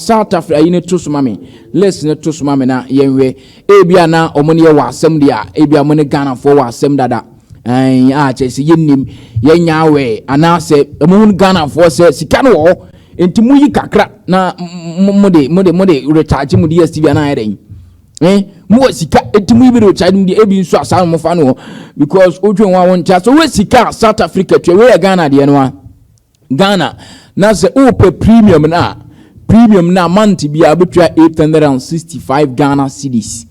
South Africa yine to sumame less ne to sumame na yenwe ebia na omone ye wasem dia ebia mo ne Ghana for wasem dada chesi yenim yenya we anase emun Ghana for se sika no wo enti mu yi kakra na mode recharge mu Dstv na eren mu sika enti mu bi recharge mu ebi nso asa mo fa no because odwen wa won tia so we sika South Africa twe we Ghana de no Ghana na se upe premium na month bi abetua 865 Ghana cedis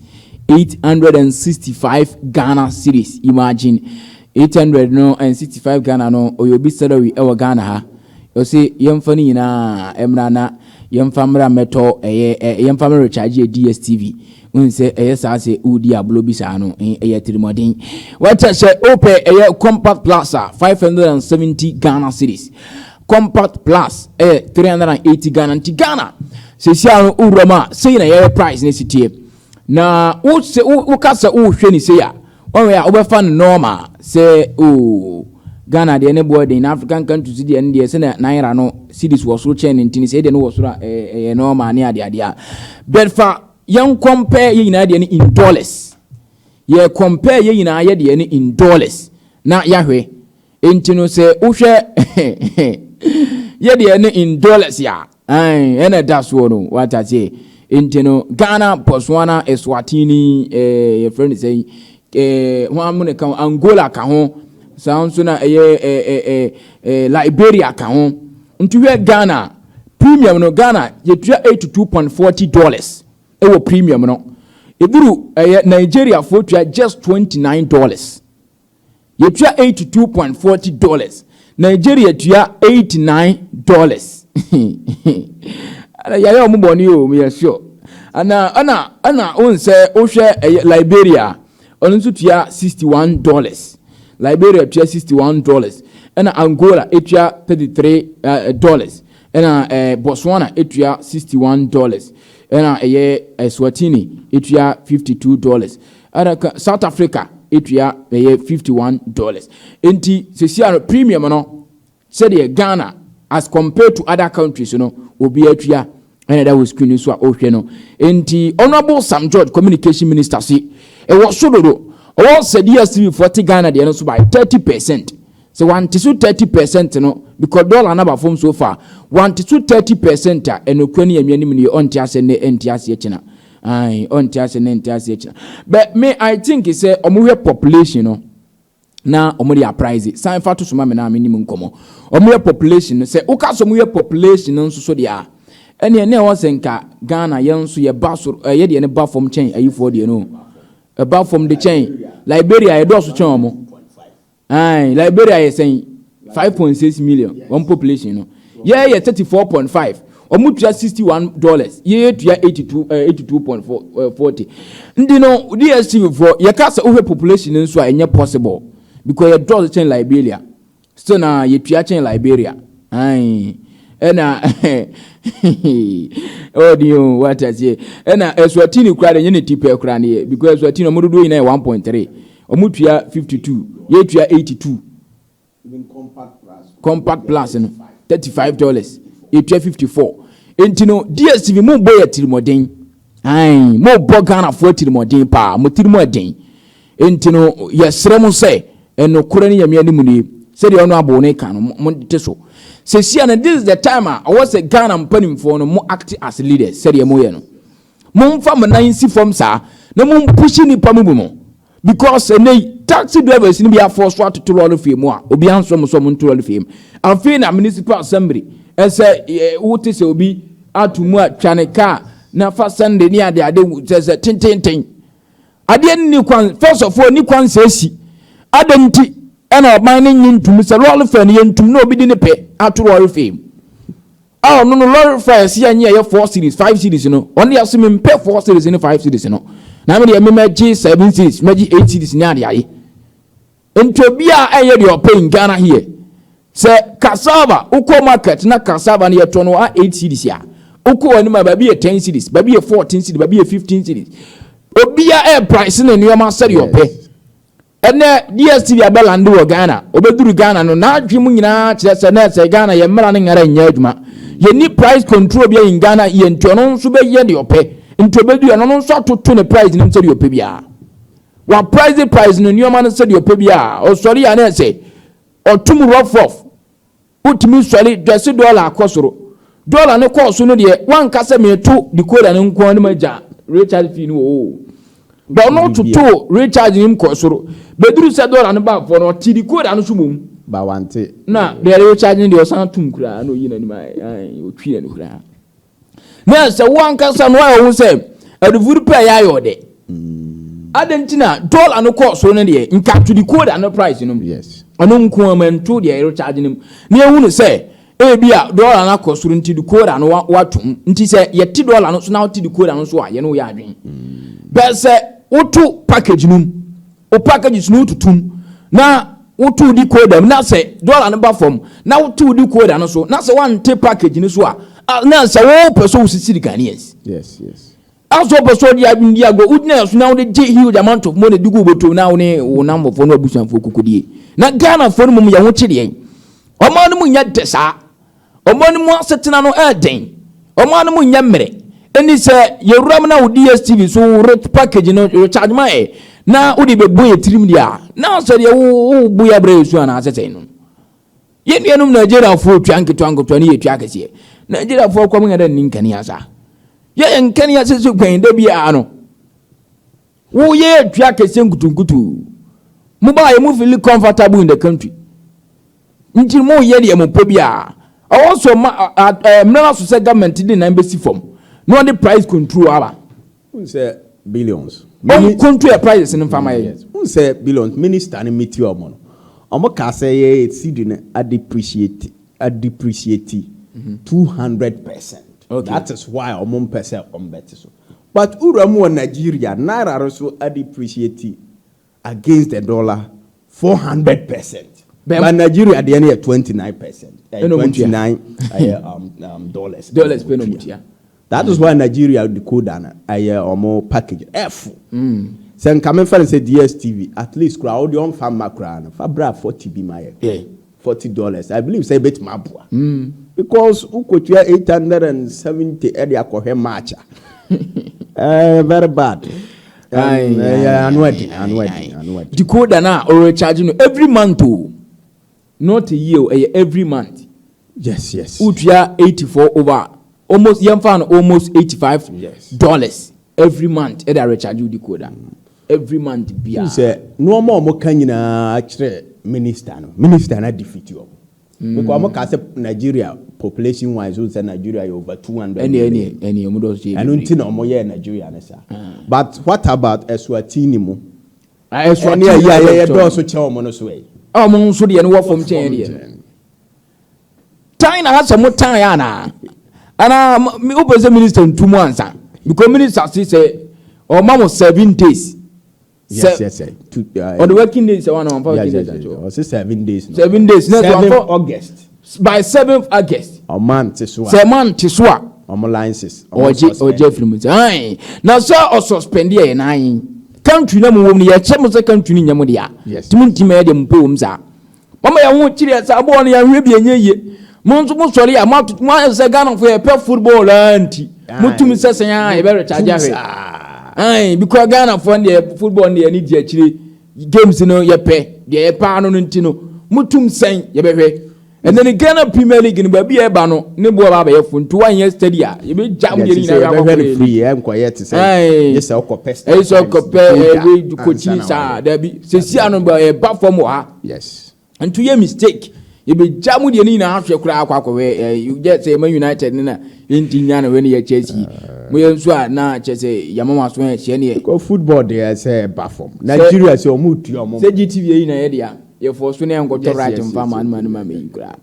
865 Ghana cedis. Imagine 865 Ghana no oyobi salary e Ghana ha you see yemfa ni na emra na yemfa mra meto yemfa mra recharge DSTV unse sa se udi ablo bi sa no tirimodin what say ope compact plus 570 Ghana cedis. Compact plus 380 Ghana anti Ghana se sia uroma say na your price ne sitie na wo se wo kasa wo hwe ni say ya onwe ya obefa no normal say Ghana de ne boy in African countries de ne de say na naira no cedis wo so chain ntini say de no wo so normal ne ade but for young compare ye na de ne in dollars ye compare ye na ye de ne in dollars na ya hwe ntino say wo hwe ye de ne in dollars ya ene that's one what I say intino Ghana, Botswana, Eswatini your friend say one money kan Angola ka ho sound so na Liberia ka ho ntu we Ghana premium no Ghana ye tua $82.40 e wo premium no eduru Nigeria for tua just $29 ye tua $82.40 Nigeria tua $89. Ya mu boni o me sure. Ana on say o hwe Liberia on so tua $61. Liberia tua $61. Ana Angola etua $33. Ana Botswana etua $61. Ana Eswatini etua $52. Ana South Africa etua $51. Enti se premium no said Ghana as compared to other countries obi atua and that was screen so ohwe no enti Honorable Sam George communication minister say e wo sododo o said Dstv 40 Ghana de no so by 30%. So want to 30% no because dollar number from so far want to 30% and okwani amianim ne on tiase ne entiase china on tiase ne entiase china but me I think is say omuhwe population no na omuri a price san fa to soma me na minimum nkomo omuhwe population say uka so omuhwe population no so dia ene wo senka Ghana yenso ye baso ye de ne ba from chain ayifo de no about from the chain Liberia ye do so chain omo Liberia ye saying 5.6 million one population no yeah 34.5 omutua $61 ye tua 82.40 ndi no DSTV for ye kasa ohwe population nso a enye possible because you draw the chain Liberia so na ye tua chain Liberia ena oh dio what I say ena Eswatini kura de nyene tipe kura ne because Eswatini omududu ina 1.3 omutua 52 ye tua 82 even compact plus no $35 ye tua 54 entino DSTV mo boy atirimodin mo bo Ghana for atirimodin pa mo tirimodin entino yesrem say eno kura ne yamia ni muni said you ono abo ne kan mo teso se sia na this is the time I was a Ghana mpanim for no mo act as leaders said you mo ye no mo mfa mo nan si form sa na mo push ni pa mo because taxi drivers ni be force to roll fame a obi anso mo so mo to roll fame afi na municipal assembly say wote se obi atumu atwane car na fa Sunday ni ade say tintintin ade ni kwan first of all ni kwan sesi adenti ena oban ni nyintum se roll fame yentum na obi di ne pe atu roll fame no roll fame si anya ye 4 series 5 series no only assume me pay 4 series in 5 series no na me dey me magi 7 series magi 8 series ni ade aye entobia eye dey pay in Ghana here say cassava uko market na cassava na yeto no 8 series ya uko ani ma baby 10 series baby 14 series baby 15 series obia e price na nioma sɛ dey pay ene DSTV abelande wo Ghana obeduru Ghana no na adwemu nyina kyerɛ sɛ na sɛ Ghana ye mmara ne ngara nya adwuma ye ni price control bia in Ghana ye nto no nso be ye de ope nto be du no nso atoto ne price nim se de ope bia wa price no nyoma no se de ope bia o sori ya na se otum rough utimi sori $20 akosoro dollar ne cost no de wan kase me to decoder ne nko ne maja recharge fee no o ba no to recharge nim kosoro beduru se dollar ne ba for no ti decoder no so mum ba wante na de recharge ne de osan tum kura no yi na ni mai otwi na ni kura na se wan kase no a wo se adufuru pa ya yo de adentina dollar no kosoro ne de nka to decoder no price no yes ono nko amanto de recharge nim na ehunu se ebia dollar na kosoro nti decoder no watum nti se yeti dollar no so na woti decoder no so a ye no ya adwen be se wotu package num o package no tutum na wotu decoder na se dollar no ba form na wotu decoder no so na se wan te package no so a na se wo person usisi Ghanaians yes aso person dia go udna so na wo de huge amount of money digu boto na wo ne wo number for no abusan for kokodie na Ghana for no mum ya wo chede yen omo no munya desa omo no mu asetena no eden omo no munya mmere eni se yewuram na wo Dstv so rich package no recharge mai na wo de bebu yetirim dia na so de wo bu ya bre su ana asese no ye nuanum Nigeria for twanketwanko ne yetwa kese Nigeria for kwa ngada ninkani asa ye nkani asa so kwan da bia no wo ye twa kese nkutunkutu mu ba ye mu feel comfortable in the country nti mo ye de mo pobia also mna so say government dey na embassy form no the price control aba say billions control prices in farmer yes say billions minister ni meet you omo ka say ye cedi na depreciate 200%. Okay. That is why omo percent on better so but uramu Nigeria naira so depreciate against the dollar 400%. But Nigeria at the end 29%. 29 dollars. Dollars per no. That is why Nigeria decoder or more package F. Sen come for say Dstv at least crowd on farm crown fabra 40 be my $40. I believe say bet mabua. Because ukotua 870 area ko he match. Very bad. Annual. Decoder na or recharge no every month not a year every month. Yes. Utia 84 over almost almost $85 every month at a recharge decoder. Every month bia. Say no more mo kanyina actually minister na defeat you. Because mo ka say Nigeria population wise we say Nigeria over 200 any mo do say. Anu nti na mo ye Nigeria na sa. But what about Eswatini mo? Eswatini ya do so che mo no so e. Mo nso de no wo fom chen de. Time na has mo time ana. Ana me opposite minister ntumu ansa. Because minister say or mama 7 days. Yes. On the working days, I want to working days. Yes. 7 days. 7 days. 7 August. By 7th August. A month to swap. 7 month to swap. Alliances. Or Jeffrey Muts. Aye. Now, sir, or suspend here in I country number woman, your chambers country in Yamudia. Yes. Timothy Medium poems are. Mama, I won't chill at Saboni and Ruby and ye. Monson, sorry, I'm out to one as a gun for a pet football auntie. Mutum says, I better charge. Aye, because Ghana fund the football near need actually games no ye pay the pano ntino mutum sen ye behwe and then the Ghana Premier League in baby e ba no ne bo ba be fun to 1 year study a ye be jam ye ni na ya very free e quiet say yes o copest e so copest e be coaching sa da bi se si anu ba e ba form ha yes and to ye mistake ye be jam de ni na ahwe kura akwa we you just say Man United na intinya na we ne Chelsea we so na chese yamama so hye ne ko football dey say bafom Nigeria say omutu omo say GTV na ye dia ye for so na engo to right mfama man me yikura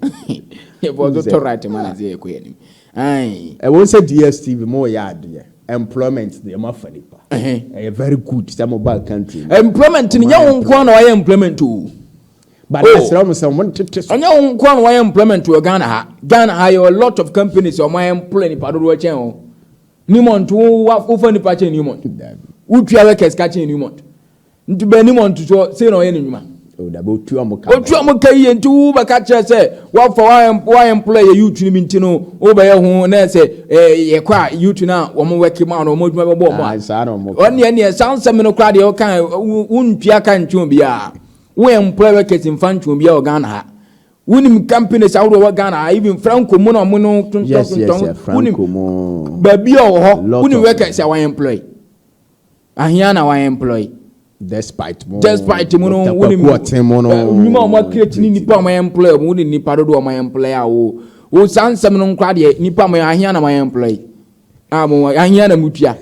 ye for so to right man say e ko ye ni ai e won say Dstv mo ya ade employment dey ma fanipa eh very good some mobile country employment ni nya won ko na wa employment o but that's someone to anya won ko na wa employment to Ghana ha you a lot of companies o my employ ni padoro chen o ni month wo fa ni pache ni month wo tua workers ka chen ni month nti be ni month so say na o ye ni nwuma o da bo tu amuka yi ntu ba ka kire say wa for wa employ youth ni binti no o ba ye ho na say ye kwa youth na wo mo work ma no mo dwuma bo mo on sansem no kra de o kan untua kan ntwe bia wo employ workers in fan ntwe bia o Ghana ha wunim companies awro wa Ghana even franco mo no mo no tonton wunim ba bia o ho wunim workers wa employ ahia na wa employ despite mo no wunim nyuma mo create ni nipa mo employ mo wunim nipa do mo employ a wo sansem no kra de nipa mo ahia na mo employ mo ahia na mutua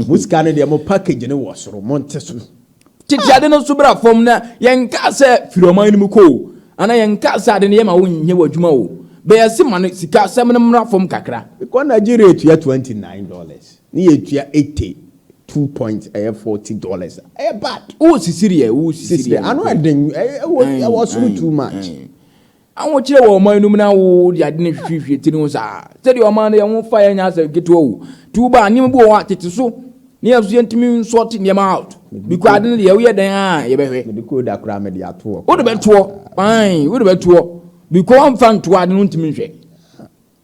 musika ne de mo package ne wo soro mo nteso titiade no so bra fom na yenka se firoman ni mu ko ana yenka sa de ne yema wo nye wadwuma wo be yesi man sika sem ne mra fom kakra ko Nigeria tua $29 ni ye tua $82.40 bad wo sisiri anu eden was too much anwo kire wo man num na wo de ade ne hwehwe ti no sa se de o man ye wo fa ya nya sa geto wo tuba nim bo wa tete so ni aso yentimi sort ni ma out because ade ne ye we den a ye behwe me ko da kra me de ato wo de beto fine wo de beto because am fan to ade no ntimi hwe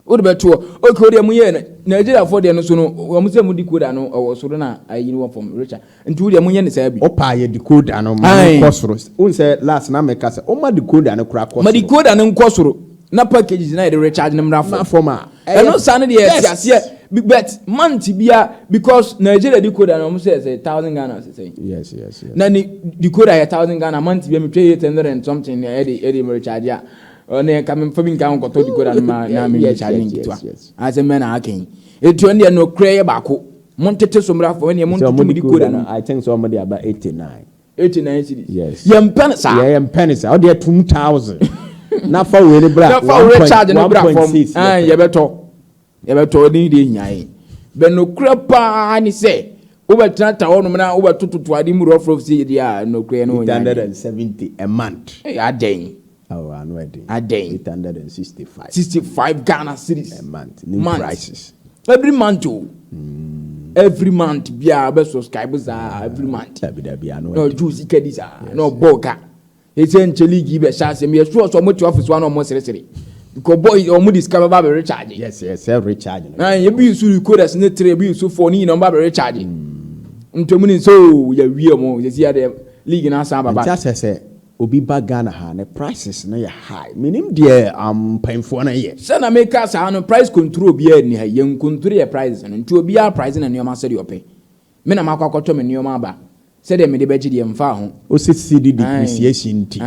wo de beto okay wo de mu ye Nigeria for de no so no wo mu se mu decoder no wo so na ayi ni wo from Richard nti wo de mu ye ne sa bi opa ye decoder no mo kosoro un se last na me ka se o ma decoder no kra kosoro ma decoder no kosoro na packages na de recharge na mra for ma no san de ye tiase but month bia because Nigeria decoder no mo say 1,000 Ghana say yes na ni decoder ya 1,000 Ghana month bia me pay 800 and something e dey recharge ya ne ka me fabi nka nkoto decoder na me recharge nkitwa as a man akin etu ne no kray baako mo ntete so mra for ne mo ntete decoder no I think somebody about 89 cities yes yem penisa yem penisa o dey 2,000 na fa we ni bra na fa we recharge no bra from ye beto ni de nyae be no kura pa ni se wo betra ta wonu na wo betototo ade mu rough see dia no kura no nyae 870 a month aden anu ade aden 865 Ghana cedis a month new prices every month every month bia be subscribe za every month no juice kedisa no boka essentially give sha se me so mo to office one no mo sere because boy o mo discover ba be recharge yes self recharge you be use recorders ne 3 be use phone ni number be recharge ntomu ni so ya wie mo ye sia de league na sa baba just say obi ba Ghana ha ne prices na ya high minim de painful na ye say na make us no price control bi ani ha ye control your prices no nti obi a price na neoma se de ope me na makwakoto me neoma ba se de me de beji de mfa ho o se cd depreciation ti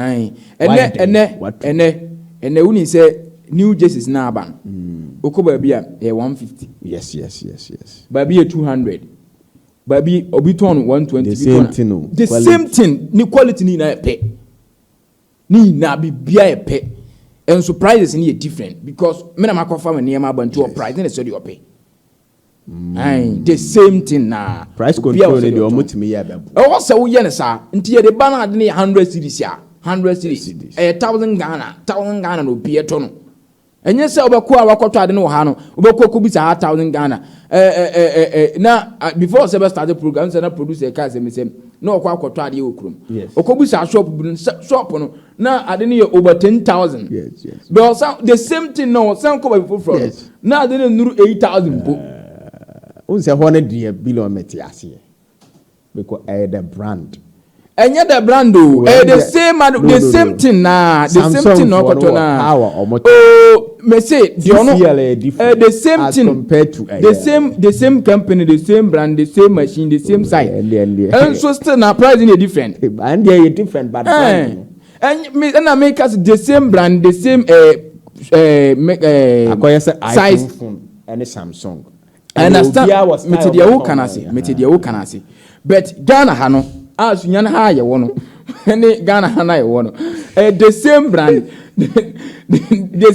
ene uni se new jerseys na aban okoba bia 150 yes baby 200 baby obi ton 120 the same thing no the same thing ni quality ni na pe ni na bibia e pe and surprises ni different because me na makofa me near abantu price na so dey ope the same thing na price control dey omutimi ya be o se wo ye ne sa nti ye de ba na de 100 cedis ya 100 cedis 1,000 Ghana no bie to no enye se obekọ awakoto ade no ha no obekọ ko bi sa 1,000 Ghana na before se start the program se na producer ka se me se na okọ akoto ade okrum okobu sa shop no na ade no ye over 10,000 yes but the same thing no some ko before from na ade no nuru 8,000 po unse ho na die billion metiase because the brand enye the brand o the same thing na the same thing no koto na me say the same thing compared to the same company, the same brand, the same machine, the same size and so still na price is different and they are different but and me na make us the same brand, the same size and Samsung and understand me te dia wo kana se but Ghana ha no as nyana ha ye wo no any Ghana ha na ye wo no the same brand the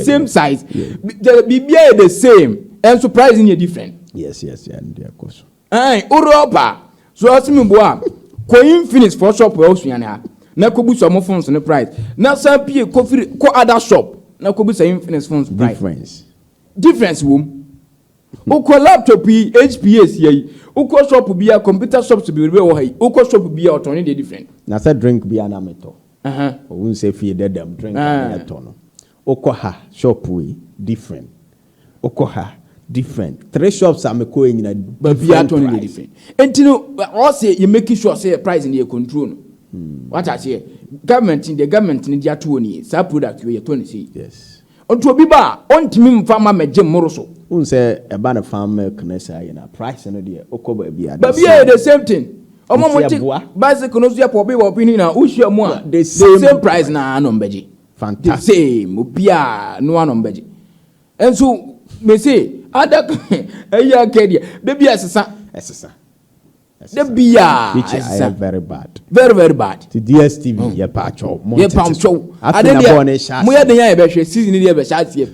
same size the bibia the same and surprisingly different yes and of course Europa so asimi bo a ko Infinix for shop we osunyane ha na ko bu so mo phones no price na san pie ko other shop na ko bu so Infinix phones price difference wom Uko laptop HPS ye. Uko shop be a computer shops to be real. Uko shop be a turning the different. Na say drink be an amateur. Won't say fear that them drink a ton. Uko ha shop we different. Uko ha different. 3 shops are going in a be a turning the different. And you know, also you making sure say a price in your control. What I say, government in the 20 sa product we 20. Yes. On to be bar on to farmer me Jim Moroso. Won't say a banner farm milk nessa in a price and a dear. Okoba be but yeah, the same thing. Bicycle no see for people opinion na ushia mo the same price na anombeji. Fantastic. Same ubia no anombeji. And so me say other eya kedia the bia sesa. The beer which is very bad. Very, very bad. The Dstv, ye pacho. Ye pacho. I didn't born a shot. We had the young bear season in the shots here.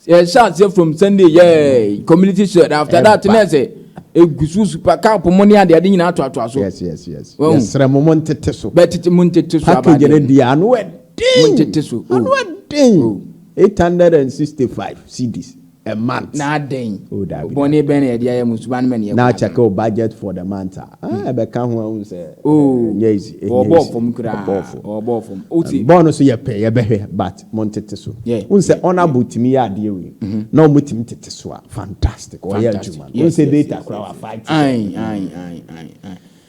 A shots here from Sunday, yay. Community shirt after that, and I say, a gusu per couple money and they are doing out to us. Yes. Yes, Ramonte Tesso. Bet it munted to package in the annual ding. 865 CDs. A month. Nah, dang. Oh, that Bonnie Benny, the I must 1 million. Now check out budget for the month. I become one say, oh, yes, or ball from Oti. Bonus you pay a better, but Monteteso. Yeah, one say honorable to me, I deal with. No mutim teteswa. Fantastic. Or yeah, you say data crowd fight. Aye.